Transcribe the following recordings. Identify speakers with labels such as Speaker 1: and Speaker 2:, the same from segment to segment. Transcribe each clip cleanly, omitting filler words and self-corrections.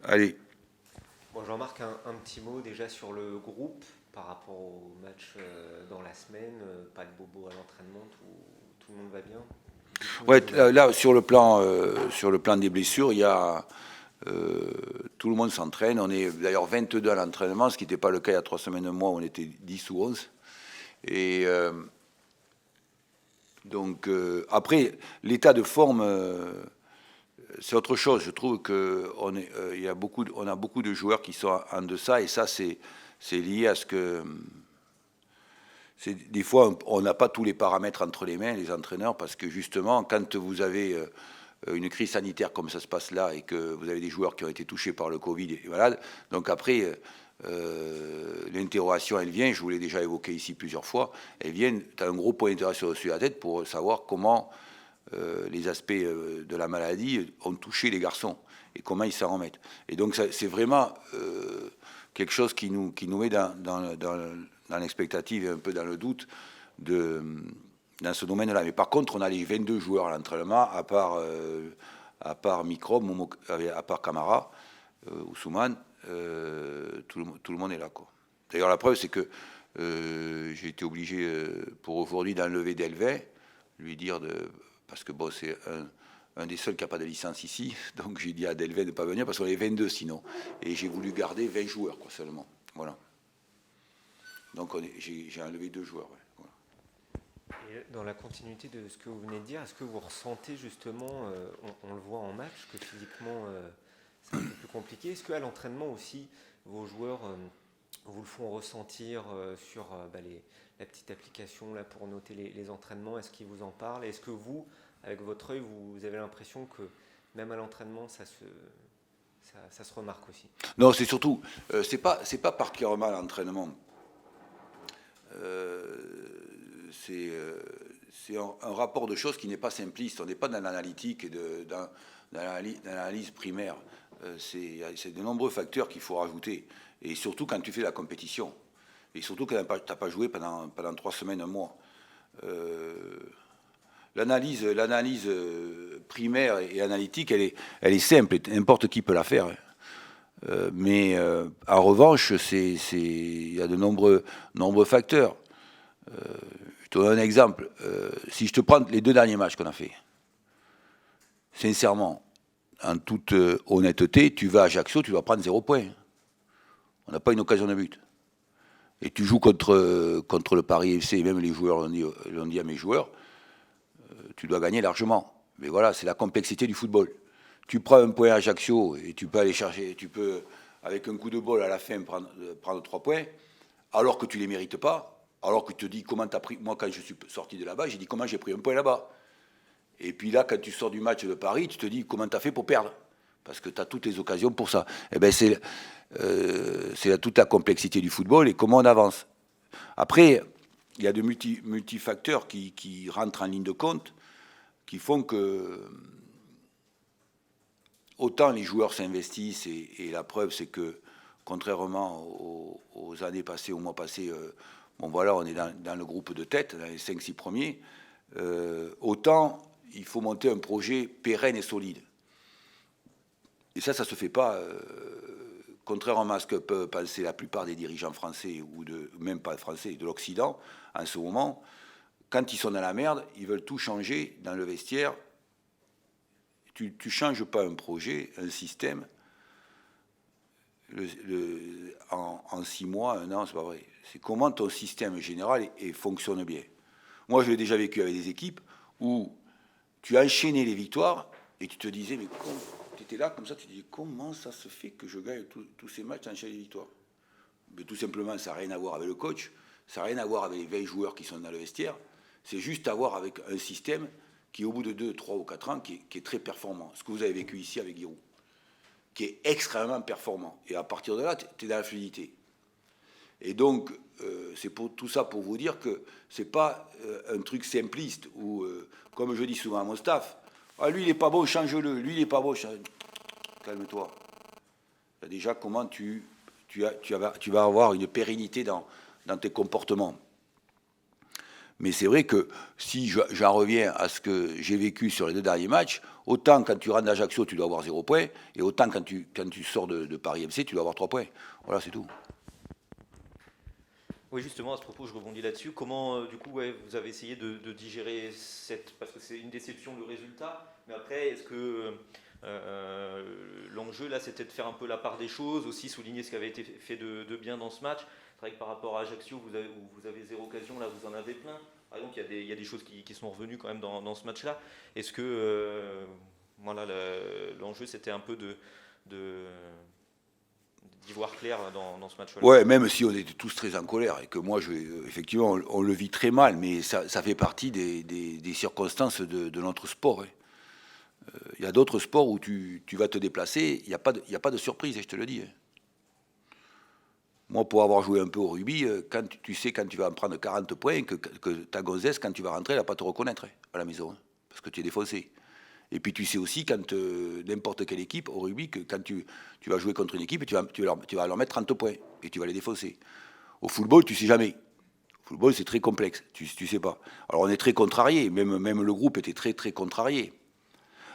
Speaker 1: Allez.
Speaker 2: Bon, Jean-Marc, un petit mot déjà sur le groupe par rapport au match dans la semaine. Pas de bobo à l'entraînement, tout le monde va bien. Dites-nous
Speaker 1: Ouais,
Speaker 2: d'où vous avez.
Speaker 1: là, sur le plan des blessures, il y a tout le monde s'entraîne. On est d'ailleurs 22 à l'entraînement, ce qui n'était pas le cas il y a 3 semaines, un mois, où on était 10 ou 11. Et donc, après, l'état de forme, c'est autre chose. Je trouve on a beaucoup de joueurs qui sont en deçà, et ça, c'est lié à ce que. Des fois, on n'a pas tous les paramètres entre les mains, les entraîneurs, parce que justement, quand vous avez une crise sanitaire comme ça se passe là, et que vous avez des joueurs qui ont été touchés par le Covid et malades, donc après, l'interrogation, elle vient, je vous l'ai déjà évoqué ici plusieurs fois, elle vient, tu as un gros point d'interrogation au-dessus de la tête pour savoir comment les aspects de la maladie ont touché les garçons, et comment ils s'en remettent. Et donc, c'est vraiment quelque chose qui nous met dans l'expectative et un peu dans le doute dans ce domaine-là. Mais par contre, on a les 22 joueurs à l'entraînement, à part Microbe, à part Camara, Ousmane, tout le monde est là, quoi. D'ailleurs, la preuve, c'est que j'ai été obligé, pour aujourd'hui, d'enlever Delvin, lui dire parce que bon, c'est un des seuls qui n'a pas de licence ici, donc j'ai dit à Delvin de ne pas venir, parce qu'on est 22 sinon. Et j'ai voulu garder 20 joueurs, quoi, seulement. Voilà. Donc j'ai enlevé 2 joueurs. Ouais. Voilà.
Speaker 2: Et dans la continuité de ce que vous venez de dire, est-ce que vous ressentez justement, on le voit en match, que physiquement c'est un peu plus compliqué. Est-ce qu'à l'entraînement aussi, vos joueurs vous le font ressentir sur la petite application là, pour noter les entraînements? Est-ce qu'ils vous en parlent? Est-ce que vous, avec votre œil, vous avez l'impression que même à l'entraînement, ça se remarque aussi?
Speaker 1: Non, c'est surtout, c'est pas particulièrement l'entraînement. C'est un rapport de choses qui n'est pas simpliste. On n'est pas dans l'analytique et dans l'analyse primaire. C'est de nombreux facteurs qu'il faut rajouter. Et surtout quand tu fais la compétition. Et surtout quand tu n'as pas joué pendant 3 semaines, un mois. L'analyse primaire et analytique, elle est simple. N'importe qui peut la faire. Mais en revanche, il y a de nombreux facteurs. Je te donne un exemple. Si je te prends les 2 derniers matchs qu'on a fait, sincèrement, en toute honnêteté, tu vas à Ajaccio, tu vas prendre 0 points. On n'a pas une occasion de but. Et tu joues contre le Paris FC, et même les joueurs l'ont dit à mes joueurs, tu dois gagner largement. Mais voilà, c'est la complexité du football. Tu prends un point à Ajaccio et tu peux aller chercher, tu peux, avec un coup de bol à la fin, prendre 3 points, alors que tu ne les mérites pas, alors que tu te dis comment tu as pris. Moi, quand je suis sorti de là-bas, j'ai dit comment j'ai pris un point là-bas. Et puis là, quand tu sors du match de Paris, tu te dis comment tu as fait pour perdre. Parce que tu as toutes les occasions pour ça. Eh bien, c'est toute la complexité du football et comment on avance. Après, il y a de multifacteurs qui rentrent en ligne de compte, qui font que autant les joueurs s'investissent, et la preuve, c'est que contrairement aux années passées, aux mois passés, bon voilà, on est dans le groupe de tête, dans les 5-6 premiers, autant il faut monter un projet pérenne et solide. Et ça ne se fait pas, contrairement à ce que peuvent penser la plupart des dirigeants français, ou même pas français, de l'Occident, en ce moment. Quand ils sont dans la merde, ils veulent tout changer dans le vestiaire. Tu ne changes pas un projet, un système, en 6 mois, 1 an, c'est pas vrai. C'est comment ton système général fonctionne bien. Moi, je l'ai déjà vécu avec des équipes où tu enchaînais les victoires et tu te disais, mais tu étais là comme ça, tu te disais, comment ça se fait que je gagne tous ces matchs en enchaînant les victoires? Mais tout simplement, ça n'a rien à voir avec le coach, ça n'a rien à voir avec les 20 joueurs qui sont dans le vestiaire, c'est juste à voir avec un système qui, au bout de 2, 3 ou 4 ans, qui est très performant. Ce que vous avez vécu ici avec Giroud, qui est extrêmement performant. Et à partir de là, tu es dans la fluidité. Et donc, c'est tout ça pour vous dire que c'est pas un truc simpliste où, comme je dis souvent à mon staff, ah, lui il n'est pas bon, change-le, lui il n'est pas bon, calme-toi. Déjà, comment tu vas avoir une pérennité dans tes comportements. Mais c'est vrai que si j'en reviens à ce que j'ai vécu sur les 2 derniers matchs, Autant quand tu rentres d'Ajaccio, tu dois avoir 0 points, et autant quand tu sors de Paris MC, tu dois avoir 3 points. Voilà, c'est tout.
Speaker 3: Oui, justement, à ce propos, je rebondis là-dessus. Comment, du coup, ouais, vous avez essayé de digérer parce que c'est une déception le résultat, mais après, est-ce que l'enjeu, là, c'était de faire un peu la part des choses, aussi souligner ce qui avait été fait de bien dans ce match. C'est vrai que par rapport à Ajaccio, où vous avez 0 occasion, là, vous en avez plein. Par exemple, il y a des choses qui sont revenues quand même dans ce match-là. Est-ce que, voilà, l'enjeu, c'était un peu d'y voir clair dans ce match-là?
Speaker 1: Ouais, même si on était tous très en colère et que moi, effectivement, on le vit très mal, mais ça fait partie des circonstances de notre sport. Il y a d'autres sports où tu vas te déplacer, il n'y a pas de surprise, je te le dis. Moi, pour avoir joué un peu au rugby, quand tu sais quand tu vas en prendre 40 points, que ta gonzesse, quand tu vas rentrer, elle ne va pas te reconnaître à la maison, parce que tu es défoncé. Et puis tu sais aussi, quand n'importe quelle équipe au rugby, que quand tu vas jouer contre une équipe, tu vas leur mettre 30 points et tu vas les défausser. Au football, tu sais jamais. Au football, c'est très complexe, tu sais pas. Alors on est très contrarié, même le groupe était très très contrarié.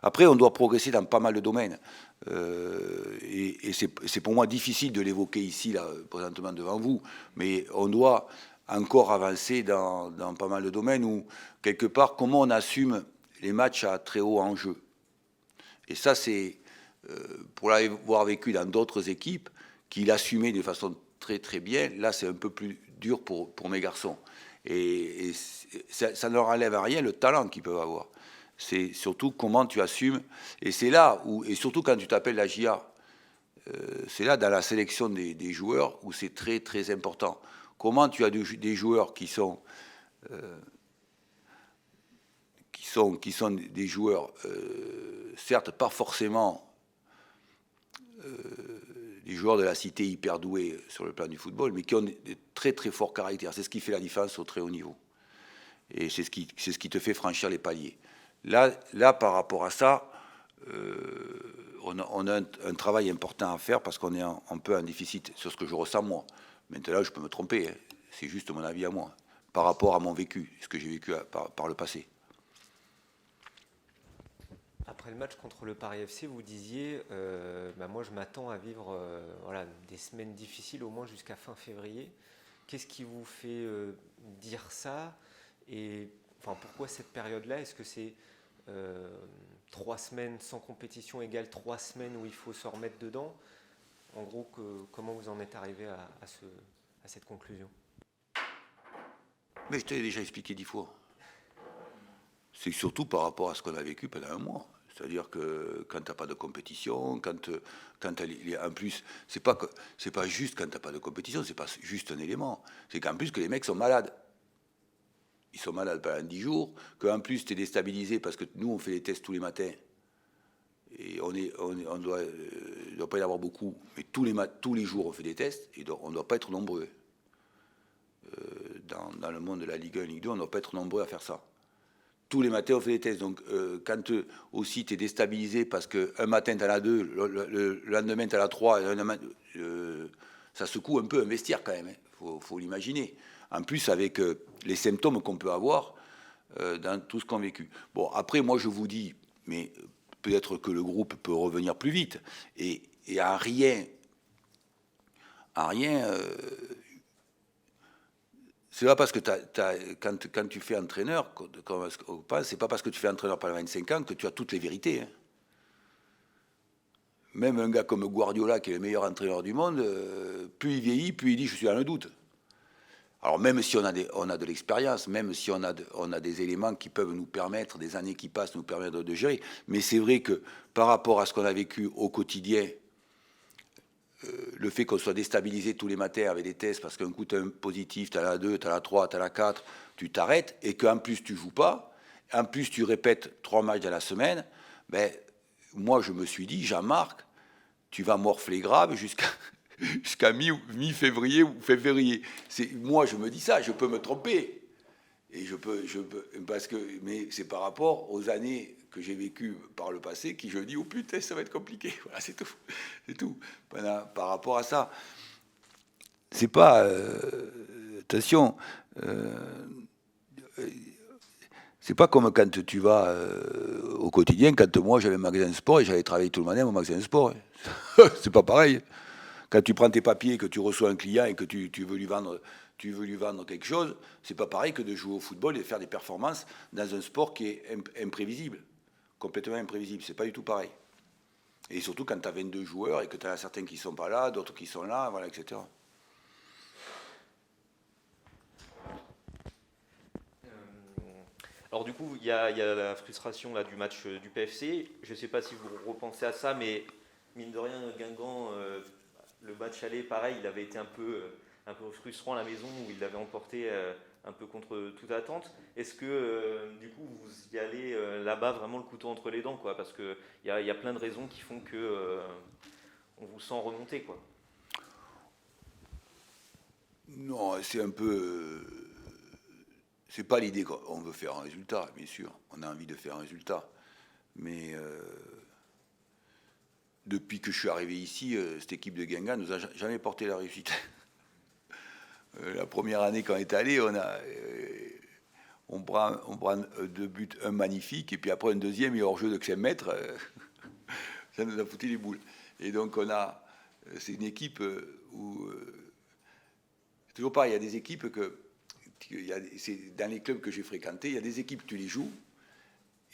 Speaker 1: Après, on doit progresser dans pas mal de domaines. Et c'est pour moi difficile de l'évoquer ici, là, présentement devant vous, mais on doit encore avancer dans pas mal de domaines où, quelque part, comment on assume les matchs à très haut enjeu. Et ça, c'est, pour l'avoir vécu dans d'autres équipes, qui l'assumaient de façon très très bien, là, c'est un peu plus dur pour mes garçons. Et ça ne leur enlève à rien le talent qu'ils peuvent avoir. C'est surtout comment tu assumes. Et c'est là où, et surtout quand tu t'appelles la JA, c'est là dans la sélection des joueurs où c'est très très important. Comment tu as des joueurs qui sont des joueurs, certes pas forcément des joueurs de la cité hyper doués sur le plan du football, mais qui ont des très très forts caractères. C'est ce qui fait la différence au très haut niveau. Et c'est ce qui te fait franchir les paliers. Là par rapport à ça, on a un travail important à faire parce qu'on est un peu en déficit sur ce que je ressens moi. Maintenant, je peux me tromper, hein. C'est juste mon avis à moi, par rapport à mon vécu, ce que j'ai vécu par le passé.
Speaker 2: Après le match contre le Paris FC, vous disiez, moi je m'attends à vivre voilà, des semaines difficiles au moins jusqu'à fin février. Qu'est-ce qui vous fait dire ça? Et enfin, pourquoi cette période-là? Est-ce que c'est 3 semaines sans compétition égale 3 semaines où il faut se remettre dedans? En gros, comment vous en êtes arrivé à cette conclusion?
Speaker 1: Mais je t'ai déjà expliqué 10 fois. C'est surtout par rapport à ce qu'on a vécu pendant un mois. C'est-à-dire que quand tu n'as pas de compétition, en plus, c'est pas juste quand tu n'as pas de compétition, c'est pas juste un élément. C'est qu'en plus que les mecs sont malades. Ils sont malades pendant 10 jours, qu'en plus tu es déstabilisé parce que nous on fait les tests tous les matins. Et on doit, il ne doit pas y en avoir beaucoup, mais tous les jours on fait des tests et on ne doit pas être nombreux. Dans le monde de la Ligue 1, Ligue 2, on ne doit pas être nombreux à faire ça. Tous les matins, on fait des tests. Donc, quand aussi tu es déstabilisé parce qu'un matin, tu en as 2, le lendemain, tu en as 3, ça secoue un peu un vestiaire quand même. Faut l'imaginer. En plus, avec les symptômes qu'on peut avoir dans tout ce qu'on a vécu. Bon, après, moi, je vous dis, mais peut-être que le groupe peut revenir plus vite. Et à rien, c'est pas parce que quand tu fais entraîneur, c'est pas parce que tu fais entraîneur pendant 25 ans que tu as toutes les vérités. Hein. Même un gars comme Guardiola, qui est le meilleur entraîneur du monde, plus il vieillit, plus il dit je suis dans le doute. Alors même si on a de l'expérience, même si on a des éléments qui peuvent nous permettre, des années qui passent, nous permettre de gérer, mais c'est vrai que par rapport à ce qu'on a vécu au quotidien, le fait qu'on soit déstabilisé tous les matins avec des tests, parce qu'un coup tu as un positif, tu as la 2, tu as la 3, tu as la 4, tu t'arrêtes, et qu'en plus tu joues pas, en plus tu répètes 3 matchs dans la semaine, ben, moi je me suis dit, Jean-Marc, tu vas morfler grave jusqu'à mi-février ou février. Moi je me dis ça, je peux me tromper. Et mais c'est par rapport aux années que j'ai vécues par le passé qui je dis, oh putain, ça va être compliqué. Voilà, c'est tout. Par rapport à ça, c'est pas... attention, C'est pas comme quand tu vas au quotidien, quand moi j'avais un magasin de sport et j'allais travailler tout le matin au magasin de sport. C'est pas pareil. Quand tu prends tes papiers, que tu reçois un client et que tu veux lui vendre quelque chose, c'est pas pareil que de jouer au football et de faire des performances dans un sport qui est imprévisible, complètement imprévisible. C'est pas du tout pareil. Et surtout quand tu as 22 joueurs et que tu as certains qui sont pas là, d'autres qui sont là, voilà, etc.
Speaker 3: Alors du coup, il y a la frustration là, du match du PFC. Je ne sais pas si vous repensez à ça, mais mine de rien, Guingamp, le match aller, pareil, il avait été un peu frustrant à la maison, où il l'avait emporté un peu contre toute attente. Est-ce que du coup, vous y allez là-bas vraiment le couteau entre les dents, quoi, parce qu'il y a plein de raisons qui font que on vous sent remonter, quoi.
Speaker 1: Non, c'est un peu... c'est pas l'idée qu'on veut faire un résultat, bien sûr. On a envie de faire un résultat. Mais depuis que je suis arrivé ici, cette équipe de Guingamp nous a jamais porté la réussite. La première année quand on est allé, on prend 2 buts, un magnifique, et puis après un deuxième, il est hors jeu de 5 mètres. Ça nous a foutu les boules. Et donc c'est une équipe où... c'est toujours pareil, il y a des équipes c'est dans les clubs que j'ai fréquentés, il y a des équipes, tu les joues,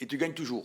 Speaker 1: et tu gagnes toujours.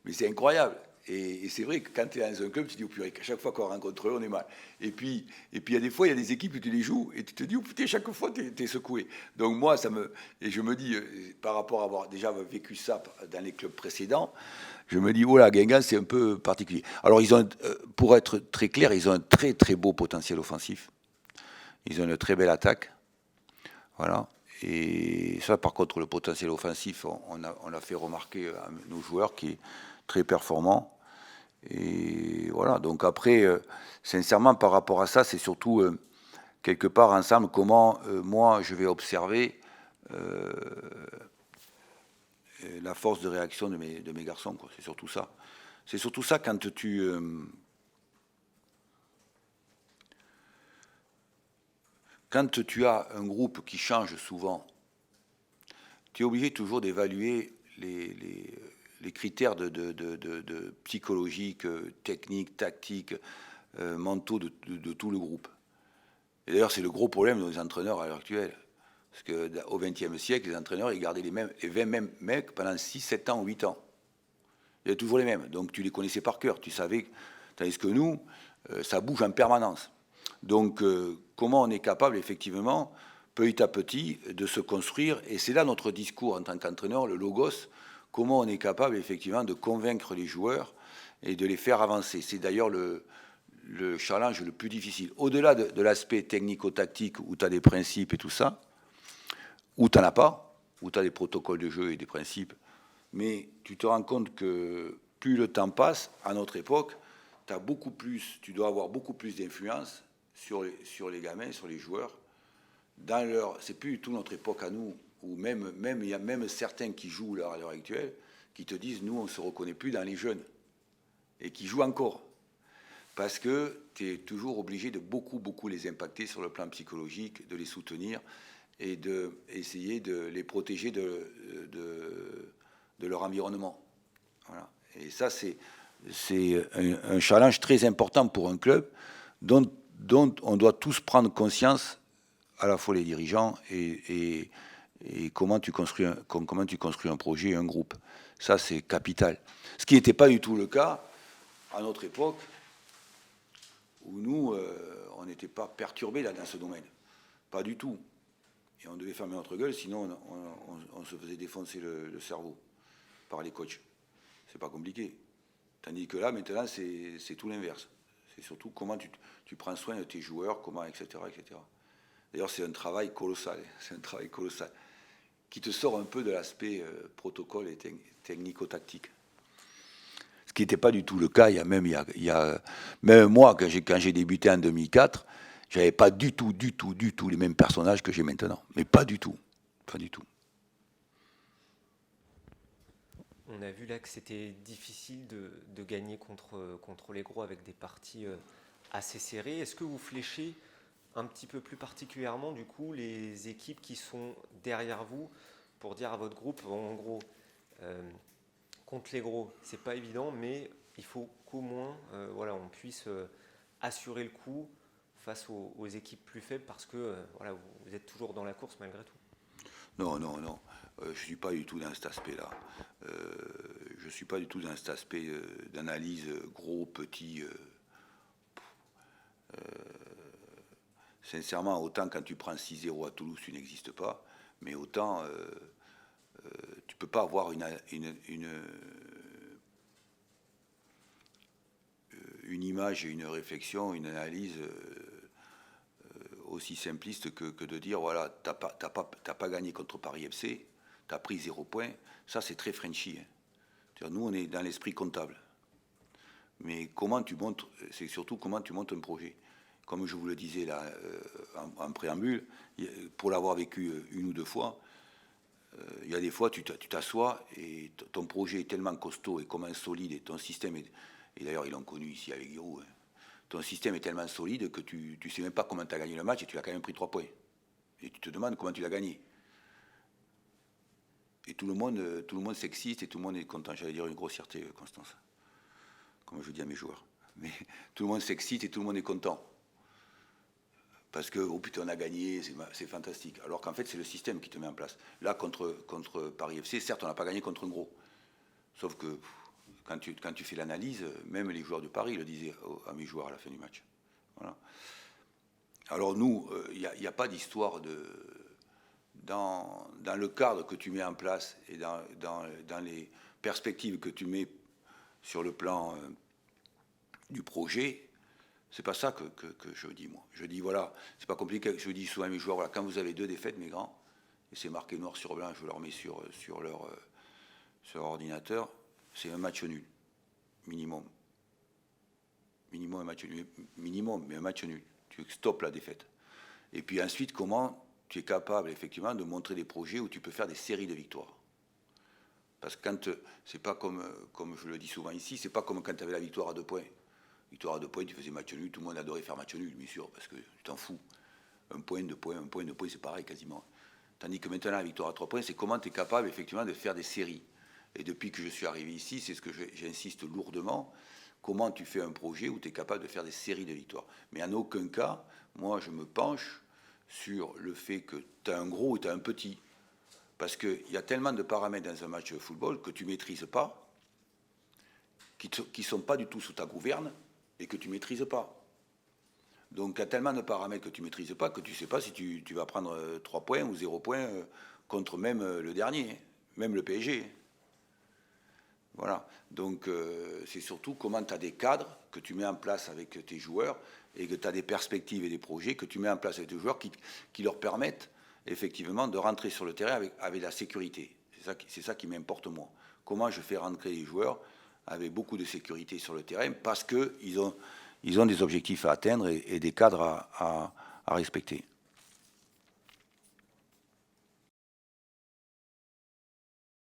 Speaker 1: Mais c'est incroyable. Et c'est vrai que quand tu es dans un club, tu te dis, oh purée, à chaque fois qu'on rencontre eux, on est mal. Et puis il y a des fois, il y a des équipes où tu les joues, et tu te dis, oh putain, chaque fois, tu es secoué. Donc moi, et je me dis, par rapport à avoir déjà vécu ça dans les clubs précédents, je me dis, oh là, Guingamp, c'est un peu particulier. Alors, pour être très clair, ils ont un très très beau potentiel offensif. Ils ont une très belle attaque. Voilà. Et ça, par contre, le potentiel offensif, on l'a fait remarquer à nos joueurs, qui est très performant. Et voilà. Donc après, sincèrement, par rapport à ça, c'est surtout quelque part ensemble comment moi je vais observer la force de réaction de mes garçons, quoi. C'est surtout ça. C'est surtout ça quand tu as un groupe qui change souvent, tu es obligé toujours d'évaluer les critères de psychologiques, techniques, tactiques, mentaux de tout le groupe. Et d'ailleurs, c'est le gros problème de nos entraîneurs à l'heure actuelle. Parce qu'au XXe siècle, les entraîneurs, ils gardaient les 20 mêmes mecs pendant 6, 7 ans ou 8 ans. Il y a toujours les mêmes. Donc tu les connaissais par cœur. Tu savais. Tandis que nous, ça bouge en permanence. Donc comment on est capable, effectivement, petit à petit, de se construire. Et c'est là notre discours en tant qu'entraîneur, le logos. Comment on est capable, effectivement, de convaincre les joueurs et de les faire avancer. C'est d'ailleurs le challenge le plus difficile. Au-delà de l'aspect technico-tactique, où tu as des principes et tout ça, où tu n'en as pas, où tu as des protocoles de jeu et des principes, mais tu te rends compte que plus le temps passe, à notre époque, tu dois avoir beaucoup plus d'influence sur les gamins, sur les joueurs. C'est plus du tout notre époque à nous, où il y a même certains qui jouent à l'heure actuelle, qui te disent, nous, on ne se reconnaît plus dans les jeunes, et qui jouent encore. Parce que tu es toujours obligé de beaucoup les impacter sur le plan psychologique, de les soutenir et d'essayer de les protéger de leur environnement. Voilà. Et ça, c'est un challenge très important pour un club dont on doit tous prendre conscience, à la fois les dirigeants et comment tu construis un projet, un groupe. Ça, c'est capital. Ce qui n'était pas du tout le cas à notre époque, où nous, on n'était pas perturbés là, dans ce domaine. Pas du tout. Et on devait fermer notre gueule, sinon on se faisait défoncer le cerveau par les coachs. C'est pas compliqué. Tandis que là, maintenant, c'est tout l'inverse. C'est surtout comment tu prends soin de tes joueurs, comment, etc., etc. D'ailleurs, c'est un travail colossal. C'est un travail colossal qui te sort un peu de l'aspect protocole et technico-tactique. Ce qui n'était pas du tout le cas. Même moi, quand j'ai débuté en 2004, j'avais pas du tout les mêmes personnages que j'ai maintenant. Mais pas du tout. Pas du tout.
Speaker 2: On a vu là que c'était difficile de gagner contre les gros avec des parties assez serrées. Est-ce que vous fléchez un petit peu plus particulièrement du coup les équipes qui sont derrière vous pour dire à votre groupe, en gros, contre les gros, c'est pas évident, mais il faut qu'au moins voilà, on puisse assurer le coup face aux équipes plus faibles parce que voilà, vous êtes toujours dans la course malgré tout.
Speaker 1: Non. Je ne suis pas du tout dans cet aspect-là. Je ne suis pas du tout dans cet aspect d'analyse gros, petit. Sincèrement, autant quand tu prends 6-0 à Toulouse, tu n'existes pas, mais autant tu ne peux pas avoir une image, une réflexion, une analyse aussi simpliste que de dire, voilà, t'as pas gagné contre Paris FC, tu as pris 0 points. Ça, c'est très Frenchy. Hein. Nous, on est dans l'esprit comptable. Mais comment tu montres, c'est surtout comment tu montes un projet. Comme je vous le disais là, en préambule, pour l'avoir vécu une ou deux fois, il y a des fois, tu t'assois et ton projet est tellement costaud et comment solide, et ton système est, et d'ailleurs ils l'ont connu ici avec Giroud, hein, ton système est tellement solide que tu ne sais même pas comment tu as gagné le match et tu as quand même pris 3 points. Et tu te demandes comment tu l'as gagné. Et tout le monde s'excite et tout le monde est content. J'allais dire une grossièreté, Constance, comme je dis à mes joueurs. Mais tout le monde s'excite et tout le monde est content. Parce que, oh putain, on a gagné, c'est fantastique. Alors qu'en fait, c'est le système qui te met en place. Là, contre Paris FC, certes, on n'a pas gagné contre un gros. Sauf que quand tu fais l'analyse, même les joueurs de Paris le disaient à mes joueurs à la fin du match. Voilà. Alors nous, il n'y a pas d'histoire dans le cadre que tu mets en place et dans les perspectives que tu mets sur le plan du projet. C'est pas ça que je dis, moi. Je dis, voilà, c'est pas compliqué. Je dis souvent à mes joueurs, voilà, quand vous avez 2 défaites, mes grands, et c'est marqué noir sur blanc, je leur mets sur leur ordinateur, c'est un match nul. Minimum. Minimum, un match nul. Minimum, mais un match nul. Tu stoppes la défaite. Et puis ensuite, comment tu es capable, effectivement, de montrer des projets où tu peux faire des séries de victoires. Parce que quand, c'est pas comme je le dis souvent ici, c'est pas comme quand tu avais la victoire à 2 points. Victoire à 2 points, tu faisais match nul, tout le monde adorait faire match nul, bien sûr, parce que tu t'en fous. 1 point, 2 points, 1 point, 2 points, c'est pareil quasiment. Tandis que maintenant, la victoire à 3 points, c'est comment tu es capable effectivement de faire des séries. Et depuis que je suis arrivé ici, c'est ce que j'insiste lourdement, comment tu fais un projet où tu es capable de faire des séries de victoires. Mais en aucun cas, moi, je me penche sur le fait que tu as un gros ou tu as un petit. Parce qu'il y a tellement de paramètres dans un match de football que tu ne maîtrises pas, qui ne sont pas du tout sous ta gouverne, et que tu ne maîtrises pas. Donc, il y a tellement de paramètres que tu ne maîtrises pas que tu ne sais pas si tu vas prendre 3 points ou 0 points contre même le dernier, même le PSG. Voilà. Donc, c'est surtout comment tu as des cadres que tu mets en place avec tes joueurs et que tu as des perspectives et des projets que tu mets en place avec tes joueurs qui leur permettent effectivement de rentrer sur le terrain avec la sécurité. C'est ça qui m'importe moi. Comment je fais rentrer les joueurs avec beaucoup de sécurité sur le terrain parce qu'ils ont des objectifs à atteindre et des cadres à respecter.